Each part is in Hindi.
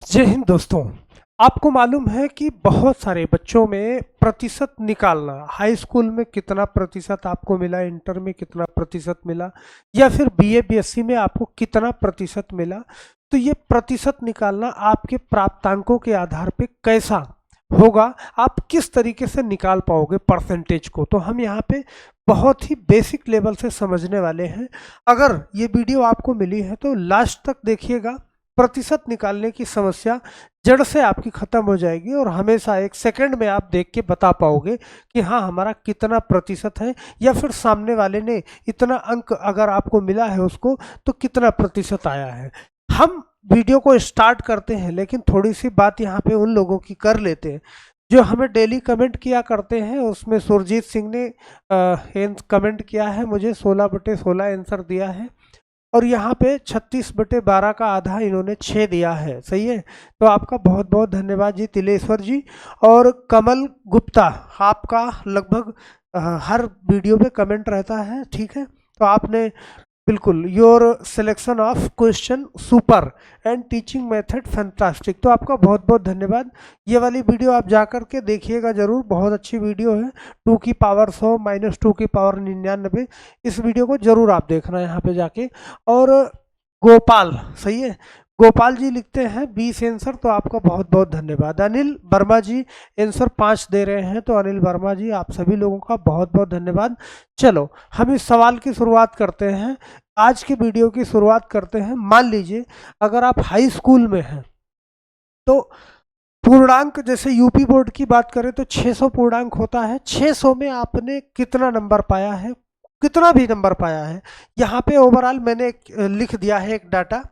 जय हिंद दोस्तों। आपको मालूम है कि बहुत सारे बच्चों में प्रतिशत निकालना, हाई स्कूल में कितना प्रतिशत आपको मिला, इंटर में कितना प्रतिशत मिला, या फिर बीए बीएससी में आपको कितना प्रतिशत मिला, तो ये प्रतिशत निकालना आपके प्राप्तांकों के आधार पे कैसा होगा, आप किस तरीके से निकाल पाओगे परसेंटेज को, तो हम यहाँ पे बहुत ही बेसिक लेवल से समझने वाले हैं। अगर ये वीडियो आपको मिली है तो लास्ट तक देखिएगा। प्रतिशत निकालने की समस्या जड़ से आपकी खत्म हो जाएगी और हमेशा एक सेकंड में आप देख के बता पाओगे कि हाँ हमारा कितना प्रतिशत है, या फिर सामने वाले ने इतना अंक अगर आपको मिला है उसको तो कितना प्रतिशत आया है। हम वीडियो को स्टार्ट करते हैं, लेकिन थोड़ी सी बात यहाँ पे उन लोगों की कर लेते हैं जो हमें डेली कमेंट किया करते हैं। उसमें सुरजीत सिंह ने कमेंट किया है, मुझे 16/16 आंसर दिया है, और यहाँ पे 36/12 का आधा इन्होंने 6 दिया है। सही है, तो आपका बहुत बहुत धन्यवाद जी तिलेश्वर जी। और कमल गुप्ता, आपका लगभग हर वीडियो पे कमेंट रहता है, ठीक है, तो आपने बिल्कुल your selection of question super and teaching method fantastic, तो आपका बहुत बहुत धन्यवाद। ये वाली वीडियो आप जा कर के देखिएगा ज़रूर, बहुत अच्छी वीडियो है। 2 की पावर 100 - 2 की पावर 99, इस वीडियो को ज़रूर आप देखना यहाँ पे जाके। और गोपाल, सही है, गोपाल जी लिखते हैं 20 आंसर, तो आपका बहुत बहुत धन्यवाद। अनिल वर्मा जी आंसर 5 दे रहे हैं, तो अनिल वर्मा जी आप सभी लोगों का बहुत बहुत धन्यवाद। चलो हम इस सवाल की शुरुआत करते हैं, आज की वीडियो की शुरुआत करते हैं। मान लीजिए अगर आप हाई स्कूल में हैं तो पूर्णांक, जैसे यूपी बोर्ड की बात करें तो 600 पूर्णांक होता है। 600 में आपने कितना नंबर पाया है, कितना भी नंबर पाया है, यहाँ पे ओवरऑल मैंने लिख दिया है एक डाटा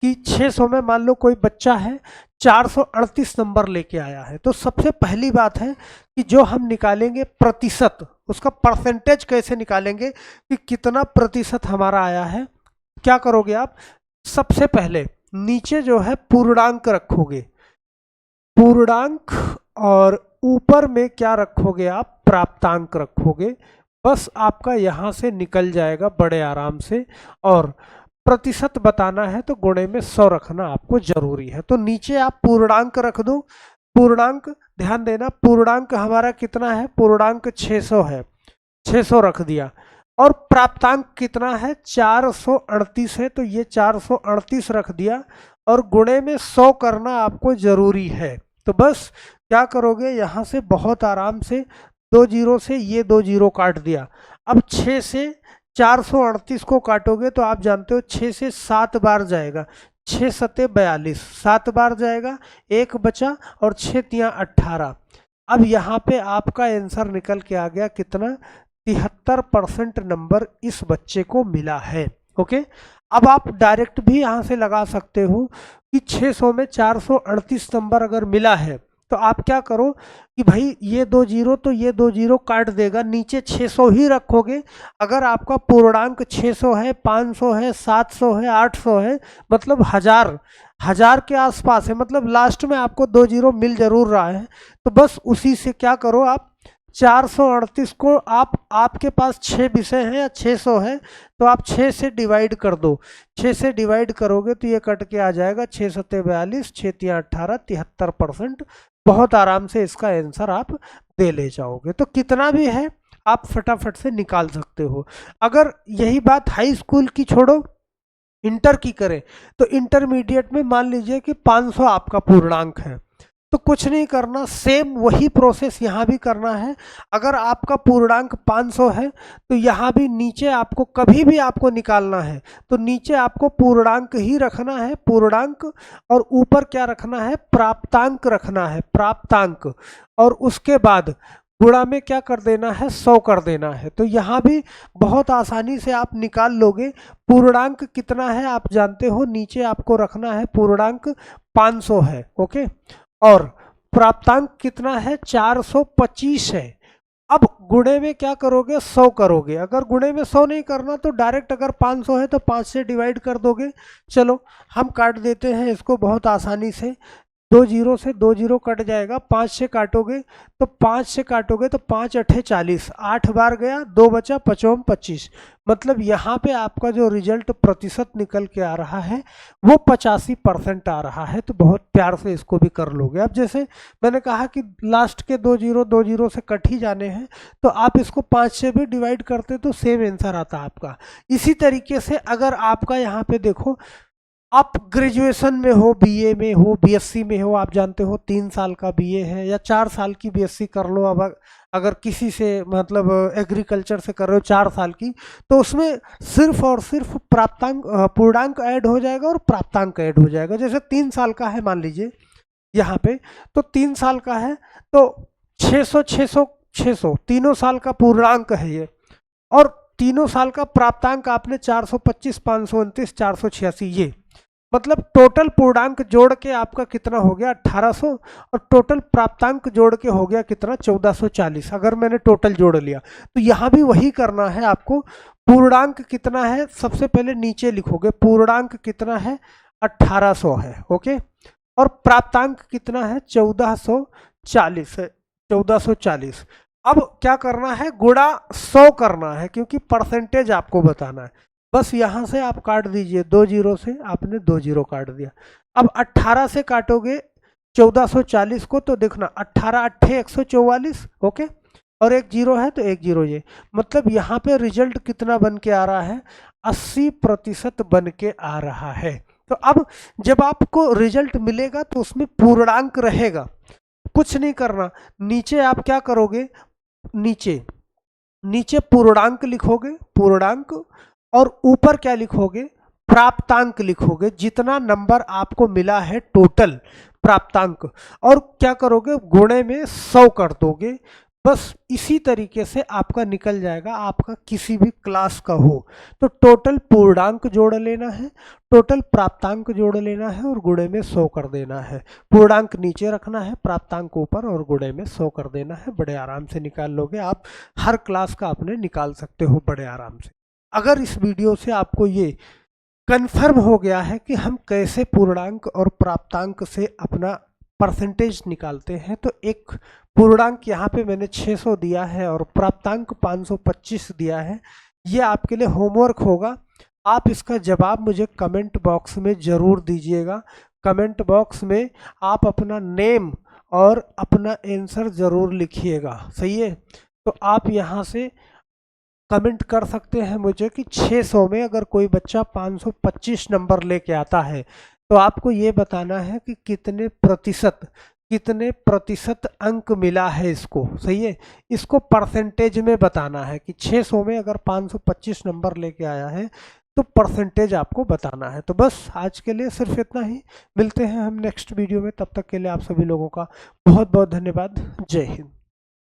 कि 600 में मान लो कोई बच्चा है 438 नंबर लेके आया है, तो सबसे पहली बात है कि जो हम निकालेंगे प्रतिशत, उसका परसेंटेज कैसे निकालेंगे कि कितना प्रतिशत हमारा आया है। क्या करोगे आप, सबसे पहले नीचे जो है पूर्णांक रखोगे, पूर्णांक, और ऊपर में क्या रखोगे आप, प्राप्तांक रखोगे। बस आपका यहाँ से निकल जाएगा बड़े आराम से। और प्रतिशत बताना है तो गुणे में 100 रखना आपको जरूरी है, तो नीचे आप पूर्णांक रख दो। पूर्णांक ध्यान देना, पूर्णांक हमारा कितना है, पूर्णांक 600 है, 600 रख दिया। और प्राप्तांक कितना है, 438 है, तो ये 438 रख दिया, और गुणे में 100 करना आपको जरूरी है। तो बस क्या करोगे, यहाँ से बहुत आराम से 2 जीरो से ये 2 जीरो काट दिया। अब 6 से 438 को काटोगे तो आप जानते हो 6 से 7 बार जाएगा, 6 सते 42, 7 बार जाएगा, एक बचा, और 6 तियाँ 18। अब यहाँ पे आपका आंसर निकल के आ गया कितना, 73% नंबर इस बच्चे को मिला है। ओके, अब आप डायरेक्ट भी यहाँ से लगा सकते हो कि 600 में 438 नंबर अगर मिला है तो आप क्या करो कि भाई ये 2 जीरो तो ये 2 जीरो काट देगा, नीचे 600 ही रखोगे। अगर आपका पूर्णांक 600 है, 500 है, 700 है, 800 है, मतलब हजार के आसपास है, मतलब लास्ट में आपको 2 जीरो मिल जरूर रहा है, तो बस उसी से क्या करो आप, 438 को आपके पास 6 विषय हैं या 600 है, तो आप 6 से डिवाइड कर दो। 6 से डिवाइड करोगे तो ये कट के आ जाएगा 6 सत्ते 42, 6 तियाँ 18, 73%। बहुत आराम से इसका आंसर आप दे ले जाओगे, तो कितना भी है आप फटाफट से निकाल सकते हो। अगर यही बात हाई स्कूल की छोड़ो, इंटर की करें, तो इंटरमीडिएट में मान लीजिए कि 500 आपका पूर्णांक है, तो कुछ नहीं करना, सेम वही प्रोसेस यहाँ भी करना है। अगर आपका पूर्णांक 500 है तो यहाँ भी नीचे आपको कभी भी आपको निकालना है तो नीचे आपको पूर्णांक ही रखना है, पूर्णांक, और ऊपर क्या रखना है, प्राप्तांक रखना है, प्राप्तांक, और उसके बाद गुणा में क्या कर देना है, 100 कर देना है। तो यहाँ भी बहुत आसानी से आप निकाल लोगे। पूर्णांक कितना है आप जानते हो, नीचे आपको रखना है पूर्णांक 500 है, ओके, और प्राप्तांक कितना है, 425 है। अब गुणे में क्या करोगे, 100 करोगे। अगर गुणे में 100 नहीं करना तो डायरेक्ट, अगर 500 है तो 5 से डिवाइड कर दोगे। चलो हम काट देते हैं इसको बहुत आसानी से। दो जीरो से दो जीरो कट जाएगा, 5 से काटोगे तो 5 अठे 40, 8 बार गया, 2 बचा, 5 25। मतलब यहाँ पे आपका जो रिजल्ट प्रतिशत निकल के आ रहा है वो 85% आ रहा है। तो बहुत प्यार से इसको भी कर लोगे। अब जैसे मैंने कहा कि लास्ट के दो जीरो से कट ही जाने हैं, तो आप इसको 5 से भी डिवाइड करते तो सेम आंसर आता आपका। इसी तरीके से अगर आपका यहाँ पे देखो, आप ग्रेजुएशन में हो, बीए में हो, बीएससी में हो, आप जानते हो 3 साल का बीए है या 4 साल की बीएससी कर लो। अब अगर किसी से मतलब एग्रीकल्चर से कर रहे हो 4 साल की, तो उसमें सिर्फ और सिर्फ प्राप्तांक पूर्णांक ऐड हो जाएगा और प्राप्तांक ऐड हो जाएगा। जैसे 3 साल का है मान लीजिए यहाँ पे, तो 3 साल का है तो 600 600 600 तीनों साल का पूर्णांक है ये, और तीनों साल का प्राप्तांक आपने 425 529 486, ये मतलब टोटल पूर्णांक जोड़ के आपका कितना हो गया 1800, और टोटल प्राप्तांक जोड़ के हो गया कितना 1440। अगर मैंने टोटल जोड़ लिया तो यहाँ भी वही करना है आपको। पूर्णांक कितना है सबसे पहले नीचे लिखोगे, पूर्णांक कितना है 1800 है, ओके, और प्राप्तांक कितना है 1440 है, 1440। अब क्या करना है, गुणा 100 करना है, क्योंकि परसेंटेज आपको बताना है। बस यहाँ से आप काट दीजिए, 2 जीरो से आपने 2 जीरो काट दिया। अब 18 से काटोगे 1440 को, तो देखना 18 अट्ठे 144, ओके, और एक जीरो है तो एक जीरो, ये मतलब यहाँ पे रिजल्ट कितना बन के आ रहा है 80% बन के आ रहा है। तो अब जब आपको रिजल्ट मिलेगा तो उसमें पूर्णांक रहेगा, कुछ नहीं करना, नीचे आप क्या करोगे, नीचे नीचे पूर्णांक लिखोगे, पूर्णांक, और ऊपर क्या लिखोगे, प्राप्तांक लिखोगे, जितना नंबर आपको मिला है टोटल प्राप्तांक, और क्या करोगे गुणे में 100 कर दोगे। बस इसी तरीके से आपका निकल जाएगा, आपका किसी भी क्लास का हो तो टोटल पूर्णांक जोड़ लेना है, टोटल प्राप्तांक जोड़ लेना है और गुणे में 100 कर देना है। पूर्णांक नीचे रखना है, प्राप्तांक ऊपर, और गुणे में 100 कर देना है। बड़े आराम से निकाल लोगे आप, हर क्लास का अपने निकाल सकते हो बड़े आराम से। अगर इस वीडियो से आपको ये कंफर्म हो गया है कि हम कैसे पूर्णांक और प्राप्तांक से अपना परसेंटेज निकालते हैं, तो एक पूर्णांक यहाँ पे मैंने 600 दिया है और प्राप्तांक 525 दिया है, ये आपके लिए होमवर्क होगा। आप इसका जवाब मुझे कमेंट बॉक्स में ज़रूर दीजिएगा। कमेंट बॉक्स में आप अपना नेम और अपना आंसर ज़रूर लिखिएगा, सही है। तो आप यहाँ से कमेंट कर सकते हैं मुझे कि 600 में अगर कोई बच्चा 525 नंबर लेके आता है, तो आपको ये बताना है कि कितने प्रतिशत अंक मिला है इसको, सही है। इसको परसेंटेज में बताना है कि 600 में अगर 525 नंबर लेके आया है तो परसेंटेज आपको बताना है। तो बस आज के लिए सिर्फ इतना ही, मिलते हैं हम नेक्स्ट वीडियो में, तब तक के लिए आप सभी लोगों का बहुत बहुत धन्यवाद। जय हिंद।